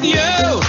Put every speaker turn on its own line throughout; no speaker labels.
with you.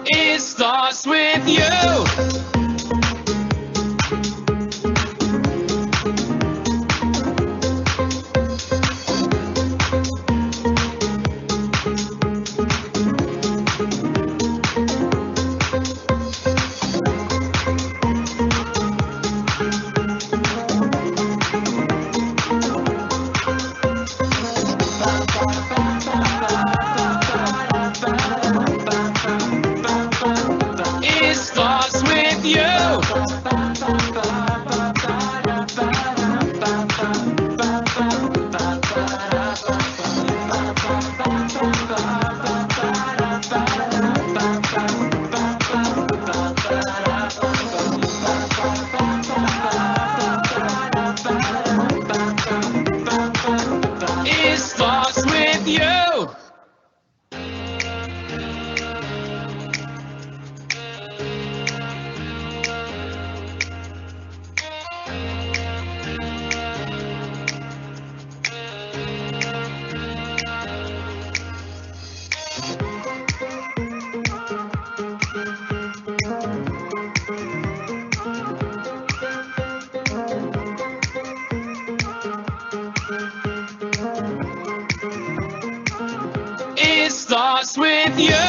It starts with you. It starts with you.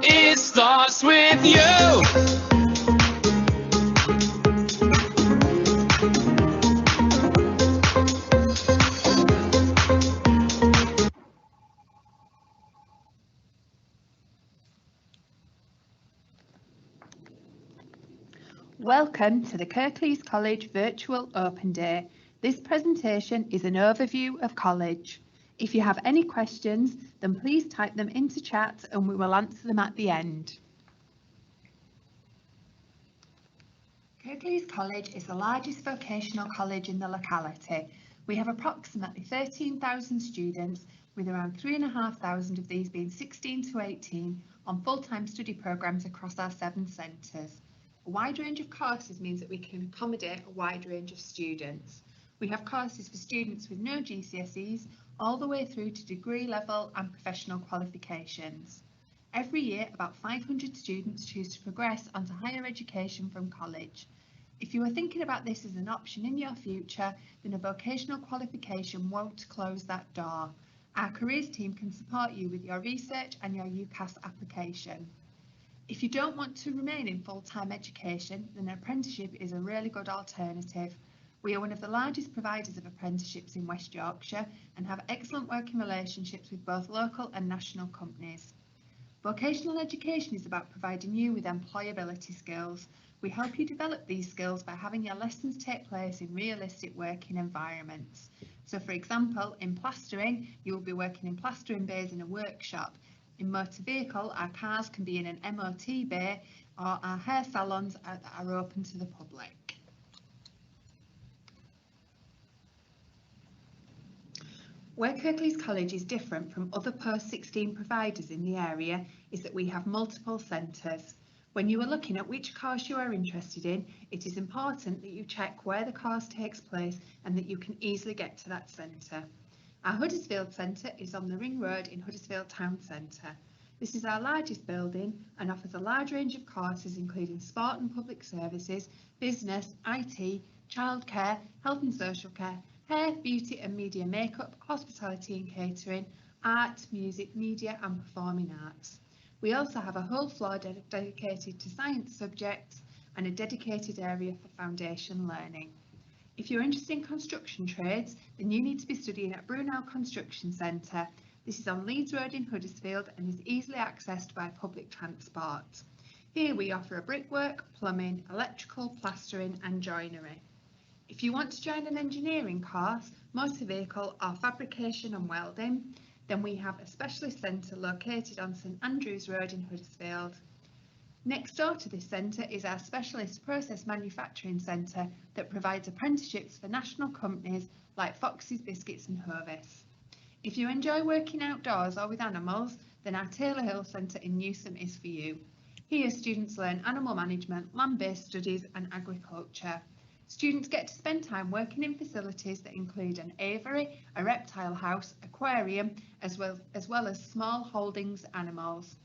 It starts with you.
Welcome to the Kirklees College Virtual Open Day. This presentation is an overview of college. If you have any questions, then please type them into chat and we will answer them at the end. Kirklees College is the largest vocational college in the locality. We have approximately 13,000 students with around 3,500 of these being 16 to 18 on full-time study programmes across our 7 centres. A wide range of courses means that we can accommodate a wide range of students. We have courses for students with no GCSEs all the way through to degree level and professional qualifications. Every year, about 500 students choose to progress onto higher education from college. If you are thinking about this as an option in your future, then a vocational qualification won't close that door. Our careers team can support you with your research and your UCAS application. If you don't want to remain in full-time education, then an apprenticeship is a really good alternative. We are one of the largest providers of apprenticeships in West Yorkshire and have excellent working relationships with both local and national companies. Vocational education is about providing you with employability skills. We help you develop these skills by having your lessons take place in realistic working environments. So for example, in plastering, you will be working in plastering bays in a workshop. In motor vehicle, our cars can be in an MOT bay, or our hair salons are open to the public. Where Kirklees College is different from other post-16 providers in the area is that we have multiple centres. When you are looking at which course you are interested in, it is important that you check where the course takes place and that you can easily get to that centre. Our Huddersfield Centre is on the Ring Road in Huddersfield Town Centre. This is our largest building and offers a large range of courses including sport and public services, business, IT, childcare, health and social care, hair, beauty and media makeup, hospitality and catering, art, music, media and performing arts. We also have a whole floor dedicated to science subjects and a dedicated area for foundation learning. If you're interested in construction trades, then you need to be studying at Brunel Construction Centre. This is on Leeds Road in Huddersfield and is easily accessed by public transport. Here we offer a brickwork, plumbing, electrical, plastering and joinery. If you want to join an engineering course, motor vehicle or fabrication and welding, then we have a specialist centre located on St Andrews Road in Huddersfield. Next door to this centre is our specialist process manufacturing centre that provides apprenticeships for national companies like Fox's Biscuits and Hovis. If you enjoy working outdoors or with animals, then our Taylor Hill Centre in Newsham is for you. Here students learn animal management, land-based studies and agriculture. Students get to spend time working in facilities that include an aviary, a reptile house, aquarium, as well as small holdings animals.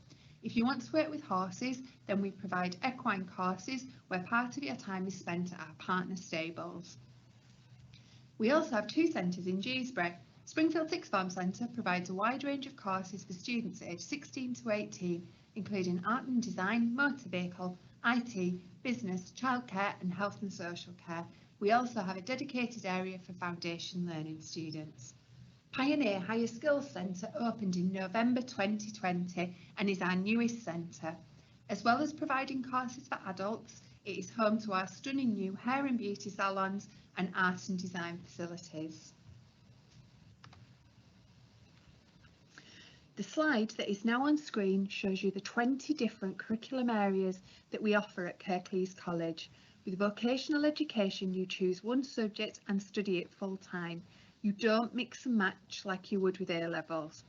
If you want to work with horses, then we provide equine courses where part of your time is spent at our partner stables. We also have 2 centres in Gcse. Springfield Sixth Form Centre provides a wide range of courses for students aged 16 to 18, including art and design, motor vehicle, IT, business, childcare and health and social care. We also have a dedicated area for foundation learning students. Pioneer Higher Skills Centre opened in November 2020 and is our newest centre. As well as providing courses for adults, it is home to our stunning new hair and beauty salons and art and design facilities. The slide that is now on screen shows you the 20 different curriculum areas that we offer at Kirklees College. With vocational education, you choose one subject and study it full time. You don't mix and match like you would with A-levels.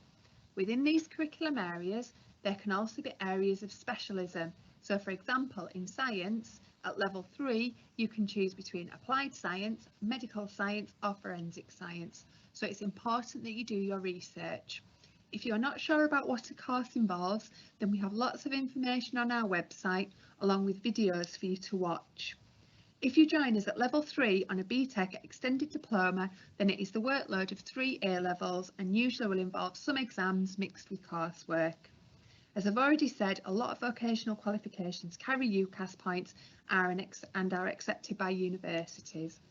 Within these curriculum areas, there can also be areas of specialism. So for example, in science, at level 3, you can choose between applied science, medical science or forensic science. So it's important that you do your research. If you're not sure about what a course involves, then we have lots of information on our website along with videos for you to watch. If you join us at level 3 on a Btec extended diploma, then it is the workload of 3 A-levels and usually will involve some exams mixed with coursework. As I've already said, a lot of vocational qualifications carry UCAS points and are accepted by universities.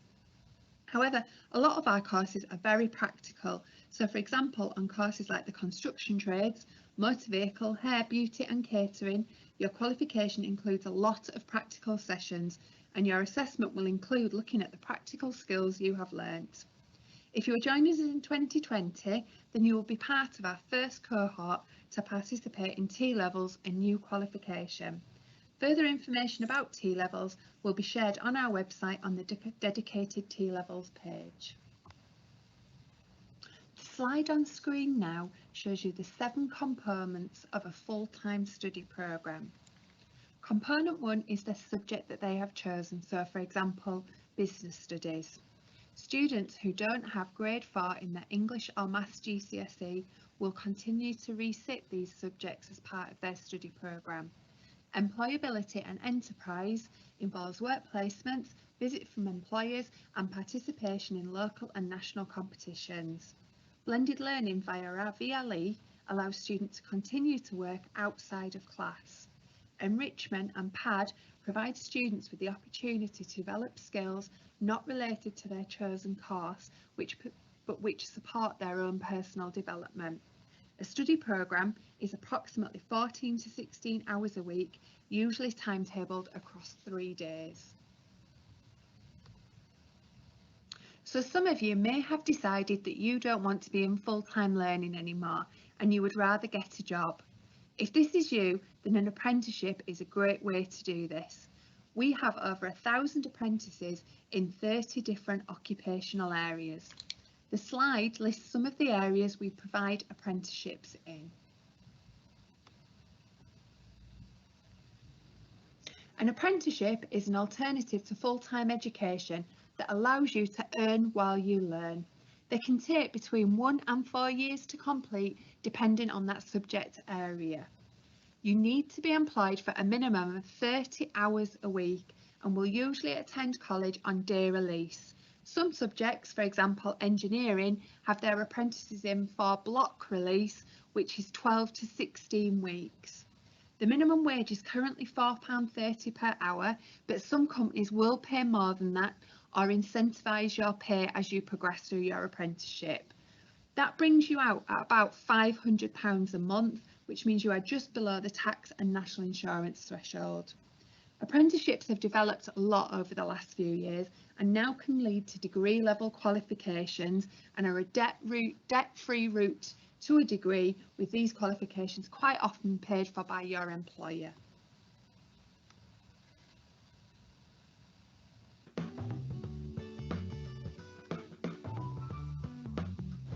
However, a lot of our courses are very practical. So for example, on courses like the construction trades, motor vehicle, hair, beauty and catering, your qualification includes a lot of practical sessions and your assessment will include looking at the practical skills you have learnt. If you are joining us in 2020, then you will be part of our first cohort to participate in T-levels and new qualification. Further information about T-levels will be shared on our website on the dedicated T-levels page. The slide on screen now shows you the 7 components of a full-time study programme. Component 1 is the subject that they have chosen, so for example, business studies. Students who don't have grade 4 in their English or Maths GCSE will continue to resit these subjects as part of their study programme. Employability and enterprise involves work placements, visit from employers and participation in local and national competitions. Blended learning via our VLE allows students to continue to work outside of class. Enrichment and PAD provide students with the opportunity to develop skills not related to their chosen course, but which support their own personal development. A study programme is approximately 14 to 16 hours a week, usually timetabled across 3 days. So some of you may have decided that you don't want to be in full-time learning anymore and you would rather get a job. If this is you, then an apprenticeship is a great way to do this. We have over 1,000 apprentices in 30 different occupational areas. The slide lists some of the areas we provide apprenticeships in. An apprenticeship is an alternative to full-time education that allows you to earn while you learn. They can take between 1 and 4 years to complete, depending on that subject area. You need to be employed for a minimum of 30 hours a week and will usually attend college on day release. Some subjects, for example engineering, have their apprentices in for block release, which is 12 to 16 weeks. The minimum wage is currently £4.30 per hour, but some companies will pay more than that or incentivise your pay as you progress through your apprenticeship. That brings you out at about £500 a month, which means you are just below the tax and national insurance threshold. Apprenticeships have developed a lot over the last few years and now can lead to degree level qualifications and are a debt-free route to a degree, with these qualifications quite often paid for by your employer.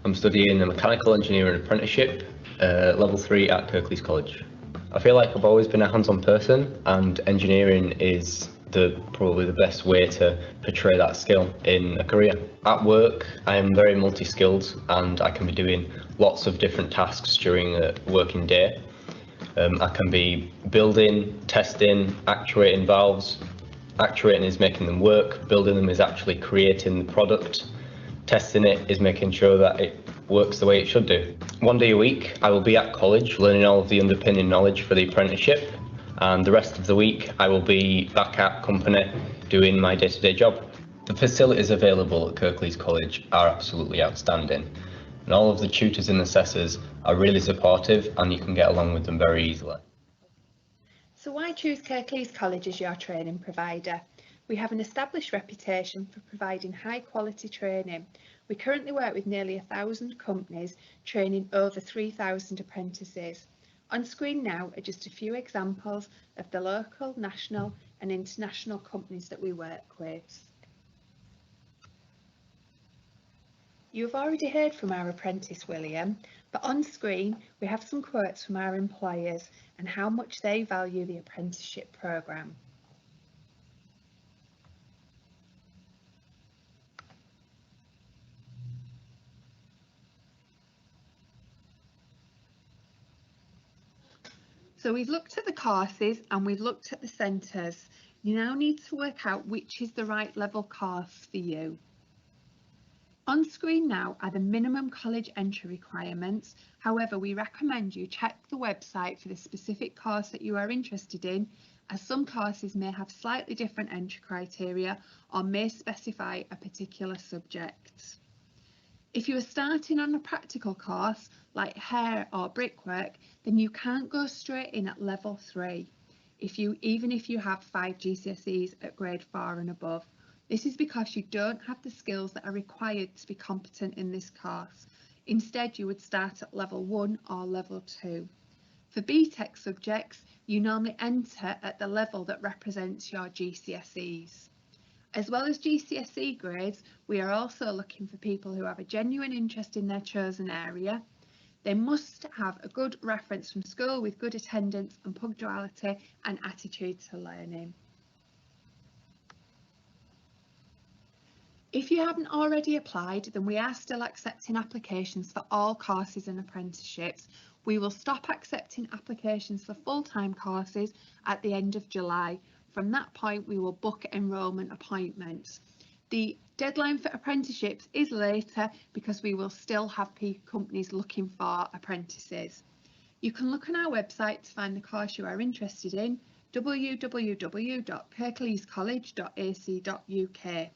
I'm studying a mechanical engineering apprenticeship, level 3 at Kirklees College. I feel like I've always been a hands-on person, and engineering is probably the best way to portray that skill in a career. At work, I am very multi-skilled and I can be doing lots of different tasks during a working day. I can be building, testing, actuating valves. Actuating is making them work, building them is actually creating the product. Testing it is making sure that it works the way it should do. 1 day a week I will be at college learning all of the underpinning knowledge for the apprenticeship, and the rest of the week I will be back at company doing my day-to-day job. The facilities available at Kirklees College are absolutely outstanding, and all of the tutors and assessors are really supportive and you can get along with them very easily.
So why choose Kirklees College as your training provider? We have an established reputation for providing high quality training. We currently work with nearly 1,000 companies, training over 3,000 apprentices. On screen now are just a few examples of the local, national and international companies that we work with. You have already heard from our apprentice William, but on screen we have some quotes from our employers and how much they value the apprenticeship programme. So we've looked at the courses and we've looked at the centres. You now need to work out which is the right level course for you. On screen now are the minimum college entry requirements. However, we recommend you check the website for the specific course that you are interested in, as some courses may have slightly different entry criteria or may specify a particular subject. If you are starting on a practical course like hair or brickwork, then you can't go straight in at level 3, even if you have 5 GCSEs at grade 4 and above. This is because you don't have the skills that are required to be competent in this course. Instead, you would start at level 1 or level 2. For Btec subjects, you normally enter at the level that represents your GCSEs. As well as GCSE grades, we are also looking for people who have a genuine interest in their chosen area. They must have a good reference from school with good attendance and punctuality and attitude to learning. If you haven't already applied, then we are still accepting applications for all courses and apprenticeships. We will stop accepting applications for full-time courses at the end of July. From that point, we will book enrolment appointments. The deadline for apprenticeships is later because we will still have companies looking for apprentices. You can look on our website to find the course you are interested in, www.kirkleescollege.ac.uk.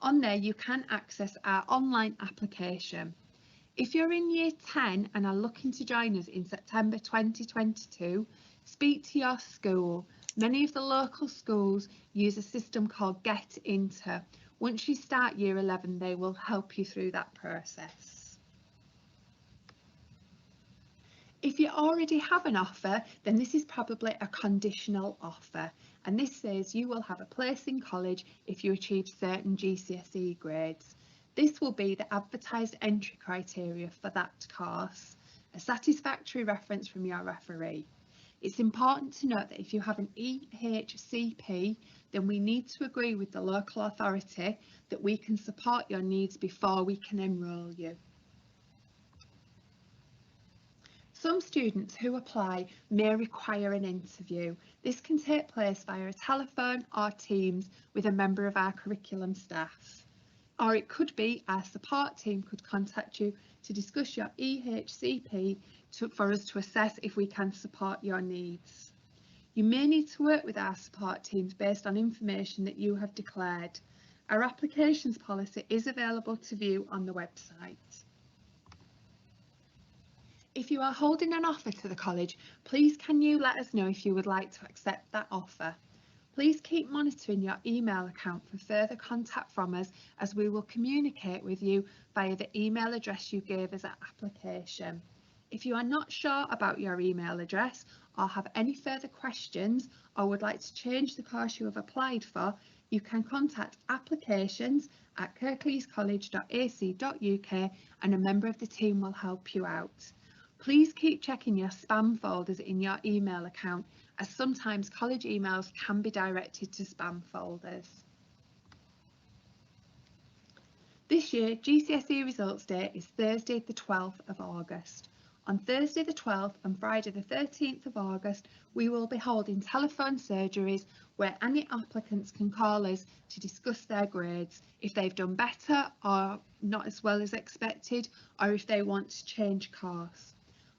On there you can access our online application. If you're in Year 10 and are looking to join us in September 2022, speak to your school. Many of the local schools use a system called Get Into. Once you start Year 11, they will help you through that process. If you already have an offer, then this is probably a conditional offer, and this says you will have a place in college if you achieve certain GCSE grades. This will be the advertised entry criteria for that course, a satisfactory reference from your referee. It's important to note that if you have an EHCP, then we need to agree with the local authority that we can support your needs before we can enrol you. Some students who apply may require an interview. This can take place via a telephone or Teams with a member of our curriculum staff. Or it could be our support team could contact you to discuss your EHCP for us to assess if we can support your needs. You may need to work with our support teams based on information that you have declared. Our applications policy is available to view on the website. If you are holding an offer to the college, please can you let us know if you would like to accept that offer. Please keep monitoring your email account for further contact from us, as we will communicate with you via the email address you gave us at application. If you are not sure about your email address or have any further questions or would like to change the course you have applied for, you can contact applications@kirkleescollege.ac.uk and a member of the team will help you out. Please keep checking your spam folders in your email account, as sometimes college emails can be directed to spam folders. This year, GCSE Results Day is Thursday the 12th of August. On Thursday the 12th and Friday the 13th of August, we will be holding telephone surgeries where any applicants can call us to discuss their grades, if they've done better or not as well as expected, or if they want to change course.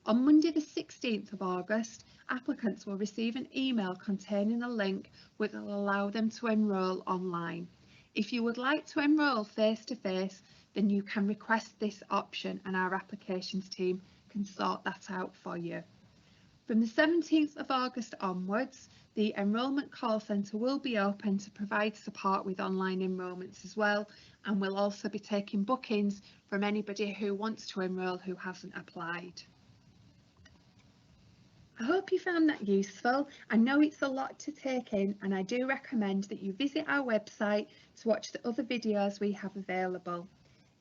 On Monday the 16th of August, applicants will receive an email containing a link which will allow them to enrol online. If you would like to enrol face-to-face, then you can request this option and our applications team can sort that out for you. From the 17th of August onwards, the Enrolment call centre will be open to provide support with online enrolments as well, and we'll also be taking bookings from anybody who wants to enrol who hasn't applied. I hope you found that useful. I know it's a lot to take in, and I do recommend that you visit our website to watch the other videos we have available.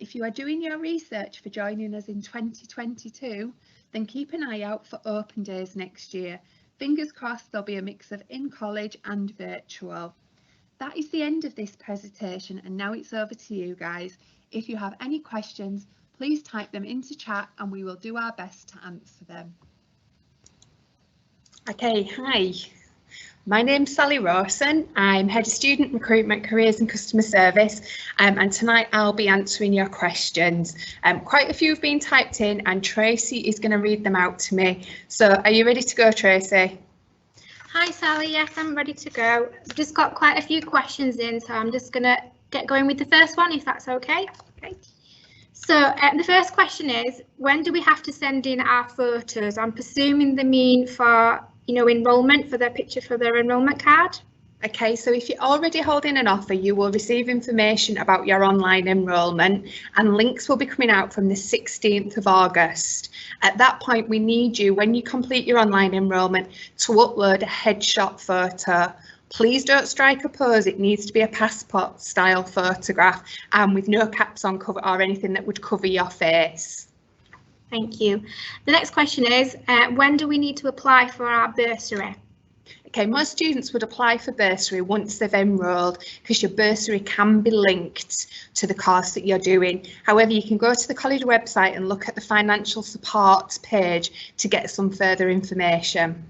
If you are doing your research for joining us in 2022, then keep an eye out for open days next year. Fingers crossed there'll be a mix of in-college and virtual. That is the end of this presentation, and now it's over to you guys. If you have any questions, please type them into chat and we will do our best to answer them.
Okay, hi. My name's Sally Rawson. I'm Head of Student Recruitment, Careers and Customer Service, and tonight I'll be answering your questions. Quite a few have been typed in and Tracy is going to read them out to me. So are you ready to go, Tracy?
Hi Sally, yes, I'm ready to go. I've just got quite a few questions in, so I'm just going to get going with the first one, if that's okay. Okay. So the first question is, when do we have to send in our photos? I'm presuming they mean for, enrolment, for their picture for their enrolment card.
Okay, so if you're already holding an offer, you will receive information about your online enrolment, and links will be coming out from the 16th of August. At that point, we need you, when you complete your online enrolment, to upload a headshot photo. Please don't strike a pose. It needs to be a passport style photograph and with no caps on cover or anything that would cover your face.
Thank you. The next question is, when do we need to apply for our bursary?
Okay, most students would apply for bursary once they've enrolled because your bursary can be linked to the course that you're doing. However, you can go to the college website and look at the financial support page to get some further information.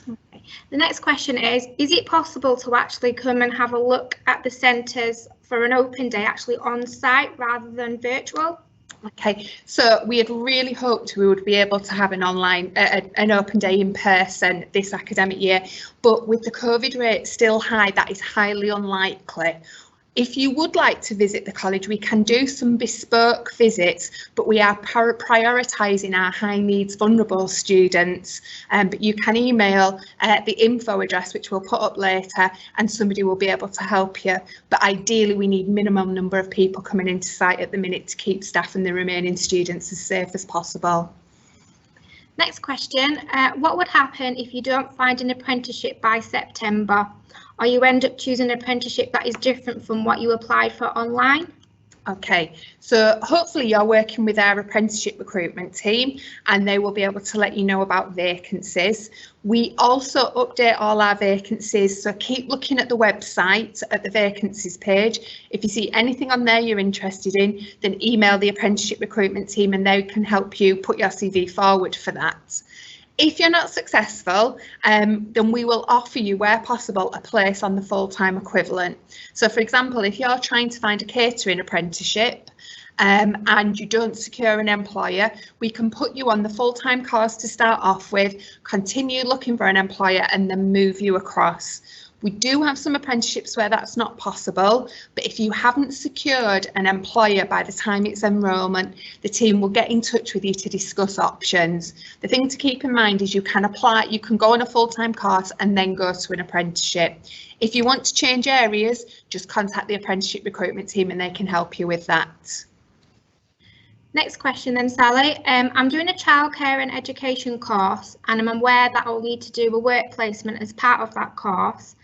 Okay. The next question is it possible to actually come and have a look at the centres for an open day actually on site rather than virtual?
Okay, so we had really hoped we would be able to have an online, an open day in person this academic year, but with the COVID rate still high, that is highly unlikely. If you would like to visit the college, we can do some bespoke visits, but we are prioritising our high needs vulnerable students. But you can email the info address, which we'll put up later, and somebody will be able to help you. But ideally, we need minimum number of people coming into site at the minute to keep staff and the remaining students as safe as possible.
Next question, what would happen if you don't find an apprenticeship by September? Or you end up choosing an apprenticeship that is different from what you applied for online?
Okay, so hopefully you're working with our apprenticeship recruitment team and they will be able to let you know about vacancies. We also update all our vacancies, so keep looking at the website at the vacancies page. If you see anything on there you're interested in, then email the apprenticeship recruitment team and they can help you put your CV forward for that. If you're not successful, then we will offer you, where possible, a place on the full-time equivalent. So, for example, if you're trying to find a catering apprenticeship and you don't secure an employer, we can put you on the full-time course to start off with, continue looking for an employer and then move you across. We do have some apprenticeships where that's not possible, but if you haven't secured an employer by the time it's enrolment, the team will get in touch with you to discuss options. The thing to keep in mind is you can apply, you can go on a full-time course and then go to an apprenticeship. If you want to change areas, just contact the apprenticeship recruitment team and they can help you with that.
Next question then, Sally. I'm doing a childcare and education course and I'm aware that I'll need to do a work placement as part of that course.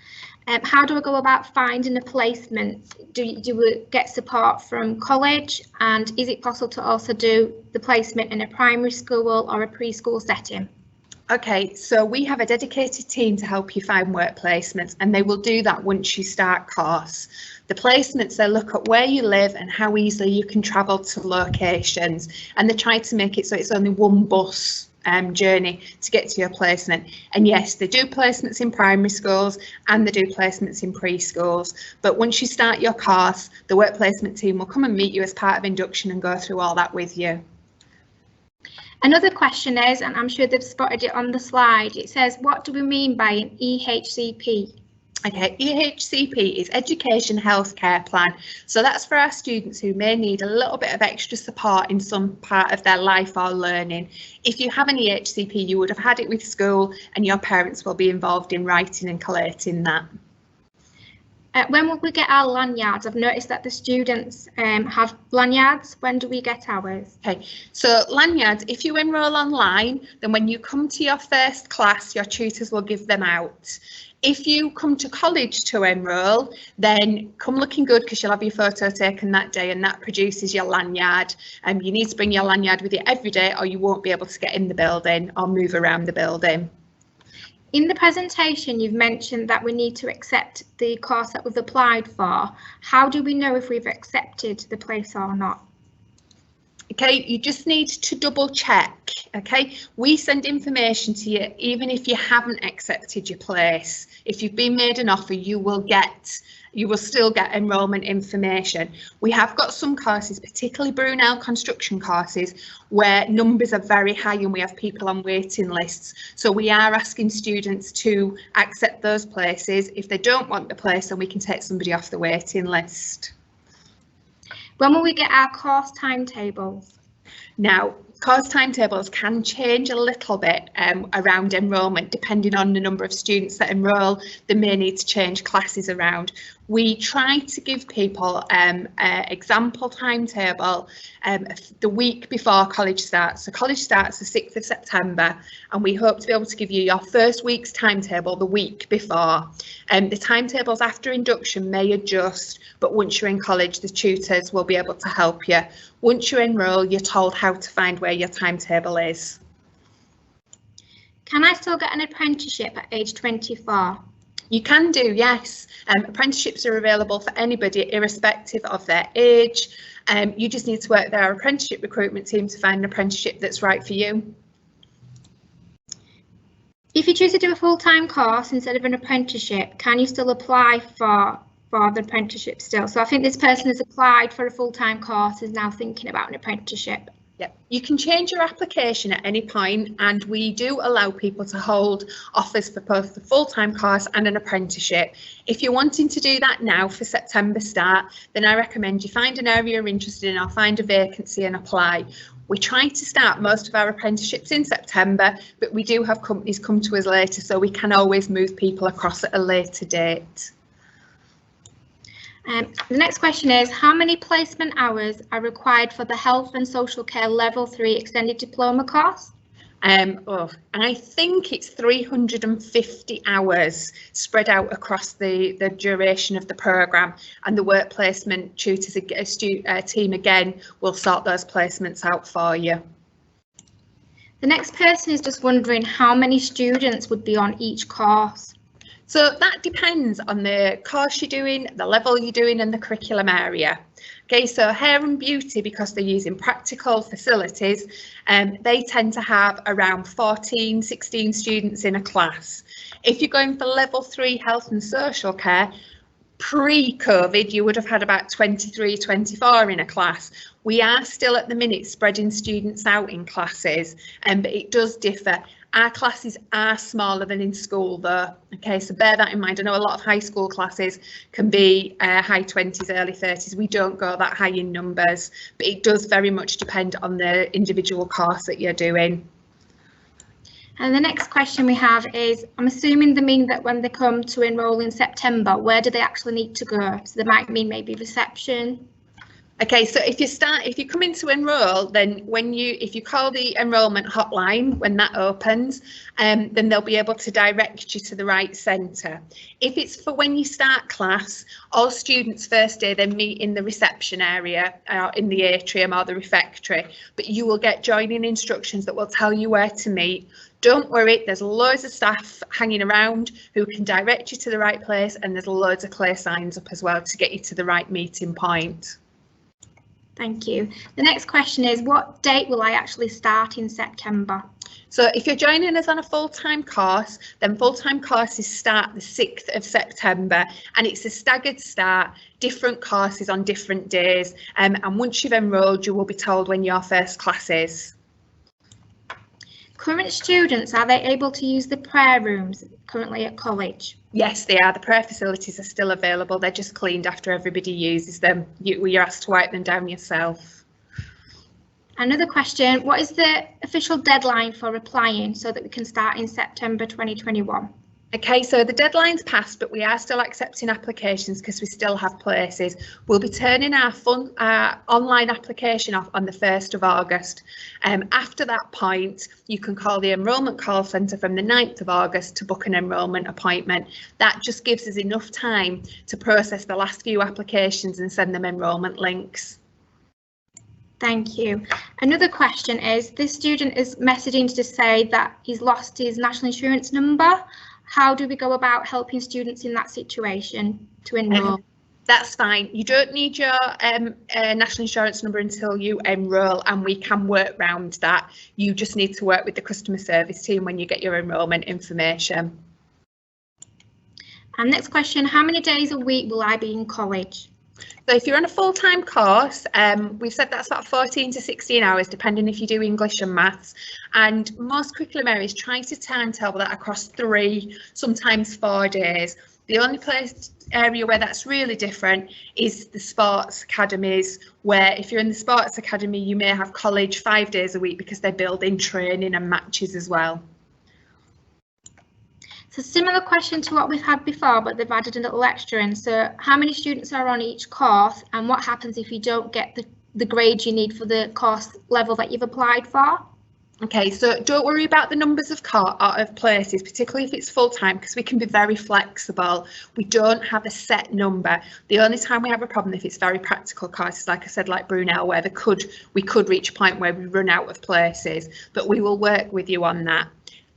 How do I go about finding a placement? Do we get support from college, and is it possible to also do the placement in a primary school or a preschool setting?
Okay, so we have a dedicated team to help you find work placements and they will do that once you start course. The placements, they look at where you live and how easily you can travel to locations, and they try to make it so it's only one bus journey to get to your placement. And yes, they do placements in primary schools and they do placements in preschools, but once you start your course, the work placement team will come and meet you as part of induction and go through all that with you.
Another question is, and I'm sure they've spotted it on the slide, it says, what do we mean by an EHCP?
Okay, EHCP is Education Healthcare Plan. So that's for our students who may need a little bit of extra support in some part of their life or learning. If you have an EHCP, you would have had it with school and your parents will be involved in writing and collating that.
When will we get our lanyards? I've noticed that the students have lanyards. When do we get ours?
Okay, so lanyards, if you enrol online, then when you come to your first class, your tutors will give them out. If you come to college to enrol, then come looking good because you'll have your photo taken that day and that produces your lanyard. You need to bring your lanyard with you every day or you won't be able to get in the building or move around the building.
In the presentation, you've mentioned that we need to accept the course that we've applied for. How do we know if we've accepted the place or not?
Okay, you just need to double check. Okay, we send information to you even if you haven't accepted your place. If you've been made an offer, you will still get enrolment information. We have got some courses, particularly Brunel construction courses, where numbers are very high and we have people on waiting lists. So we are asking students to accept those places. If they don't want the place, then we can take somebody off the waiting list.
When will we get our course timetables?
Now, Course timetables can change a little bit around enrolment depending on the number of students that enrol. They may need to change classes around. We try to give people an example timetable the week before college starts. So college starts the 6th of September and we hope to be able to give you your first week's timetable the week before. The timetables after induction may adjust, but once you're in college the tutors will be able to help you. Once you enrol, you're told how to find where your timetable is.
Can I still get an apprenticeship at age 24?
You can do, yes. Apprenticeships are available for anybody irrespective of their age. You just need to work with our apprenticeship recruitment team to find an apprenticeship that's right for you.
If you choose to do a full-time course instead of an apprenticeship, can you still apply for the apprenticeship still? So I think this person has applied for a full-time course, is now thinking about an apprenticeship.
Yep. You can change your application at any point and we do allow people to hold offers for both the full-time course and an apprenticeship. If you're wanting to do that now for September start, then I recommend you find an area you're interested in or find a vacancy and apply. We try to start most of our apprenticeships in September, but we do have companies come to us later, so we can always move people across at a later date.
The next question is, how many placement hours are required for the Health and Social Care Level 3 Extended Diploma course?
I think it's 350 hours spread out across the duration of the programme, and the work placement tutors team again will sort those placements out for you.
The next person is just wondering how many students would be on each course.
So that depends on the course you're doing, the level you're doing and the curriculum area. Okay, so hair and beauty, because they're using practical facilities, they tend to have around 14, 16 students in a class. If you're going for level 3 health and social care, pre-COVID, you would have had about 23, 24 in a class. We are still at the minute spreading students out in classes, but it does differ. Our classes are smaller than in school though, okay, so bear that in mind. I know a lot of high school classes can be high 20s, early 30s. We don't go that high in numbers, but it does very much depend on the individual course that you're doing.
And the next question we have is, I'm assuming they mean that when they come to enrol in September, where do they actually need to go? So they might mean maybe reception.
Okay, so if you come in to enrol, then if you call the enrolment hotline when that opens, then they'll be able to direct you to the right centre. If it's for when you start class, all students first day then meet in the reception area, in the atrium or the refectory, but you will get joining instructions that will tell you where to meet. Don't worry, there's loads of staff hanging around who can direct you to the right place, and there's loads of clear signs up as well to get you to the right meeting point.
Thank you. The next question is, what date will I actually start in September?
So if you're joining us on a full-time course, then full-time courses start the 6th of September, and it's a staggered start, different courses on different days, and once you've enrolled you will be told when your first class is.
Current students, are they able to use the prayer rooms currently at college?
Yes, they are. The prayer facilities are still available. They're just cleaned after everybody uses them. You're asked to wipe them down yourself.
Another question, what is the official deadline for applying so that we can start in September 2021?
Okay, so the deadline's passed, but we are still accepting applications because we still have places. We'll be turning our online application off on the 1st of August. After that point, you can call the Enrollment call centre from the 9th of August to book an enrolment appointment. That just gives us enough time to process the last few applications and send them enrolment links.
Thank you. Another question is, this student is messaging to say that he's lost his national insurance number. How do we go about helping students in that situation to enrol?
That's fine. You don't need your national insurance number until you enrol, and we can work around that. You just need to work with the customer service team when you get your enrolment information.
And next question, how many days a week will I be in college?
So if you're on a full-time course, we've said that's about 14 to 16 hours, depending if you do English and maths. And most curriculum areas try to timetable that across 3, sometimes 4 days. The only place area where that's really different is the sports academies, where if you're in the sports academy, you may have college 5 days a week because they're building training and matches as well.
So similar question to what we've had before, but they've added a little extra in. So how many students are on each course, and what happens if you don't get the grade you need for the course level that you've applied for?
Okay, so don't worry about the numbers of places, particularly if it's full-time, because we can be very flexible. We don't have a set number. The only time we have a problem if it's very practical courses, like I said, like Brunel, where we could reach a point where we run out of places, but we will work with you on that.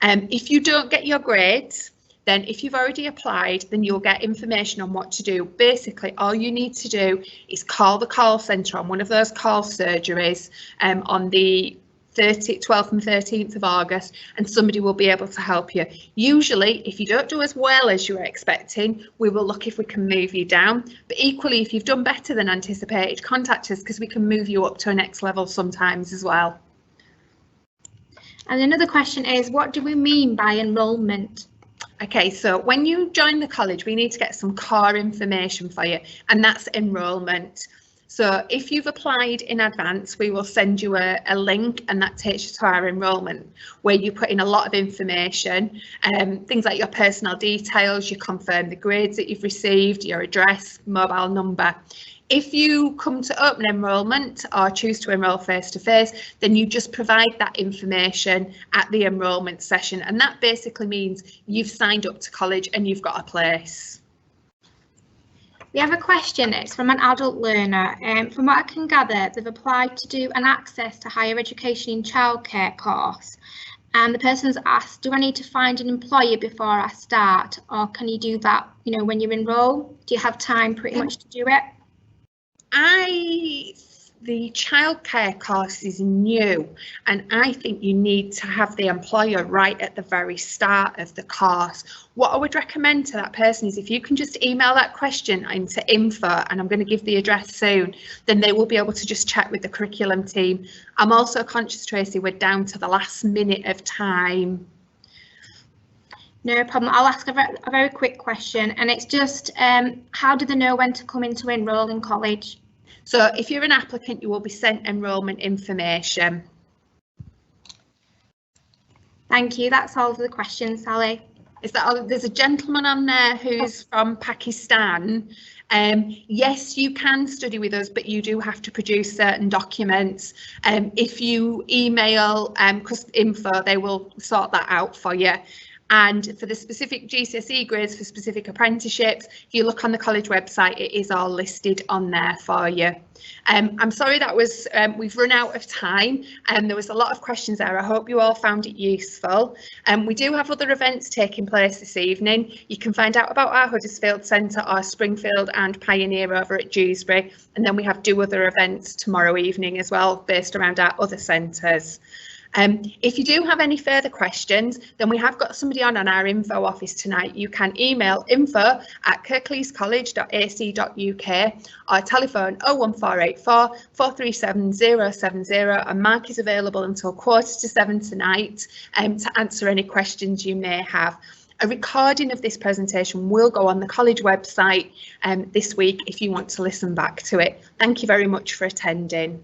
If you don't get your grades, then if you've already applied, then you'll get information on what to do. Basically, all you need to do is call the call centre on one of those call surgeries on the 12th and 13th of August, and somebody will be able to help you. Usually, if you don't do as well as you were expecting, we will look if we can move you down. But equally, if you've done better than anticipated, contact us because we can move you up to a next level sometimes as well.
And another question is, what do we mean by enrolment?
Okay, so when you join the college, we need to get some core information for you, and that's enrolment. So if you've applied in advance, we will send you a link, and that takes you to our enrolment, where you put in a lot of information, things like your personal details, you confirm the grades that you've received, your address, mobile number. If you come to open enrolment or choose to enrol face-to-face, then you just provide that information at the enrolment session, and that basically means you've signed up to college and you've got a place.
We have a question, it's from an adult learner. From what I can gather, they've applied to do an access to higher education in childcare course, and the person's asked, do I need to find an employer before I start, or can you do that, you know, when you enrol? Do you have time pretty much to do it?
The childcare course is new, and I think you need to have the employer right at the very start of the course. What I would recommend to that person is if you can just email that question into info, and I'm going to give the address soon, then they will be able to just check with the curriculum team. I'm also conscious, Tracy, we're down to the last minute of time.
No problem. I'll ask a very quick question, and it's just how do they know when to come in to enrol in college?
So if you're an applicant, you will be sent enrolment information.
Thank you. That's all of the questions, Sally.
Is that all? There's a gentleman on there who's from Pakistan. Yes, you can study with us, but you do have to produce certain documents. If you email info, they will sort that out for you. And for the specific GCSE grades for specific apprenticeships, if you look on the college website, it is all listed on there for you. I'm sorry that was, we've run out of time, and there was a lot of questions there. I hope you all found it useful. We do have other events taking place this evening. You can find out about our Huddersfield Centre, our Springfield and Pioneer over at Dewsbury, and then we have 2 other events tomorrow evening as well, based around our other centres. If you do have any further questions, then we have got somebody on our info office tonight. You can email info@kirkleescollege.ac.uk or telephone 01484 437 070, and Mark is available until 6:45 tonight to answer any questions you may have. A recording of this presentation will go on the college website this week if you want to listen back to it. Thank you very much for attending.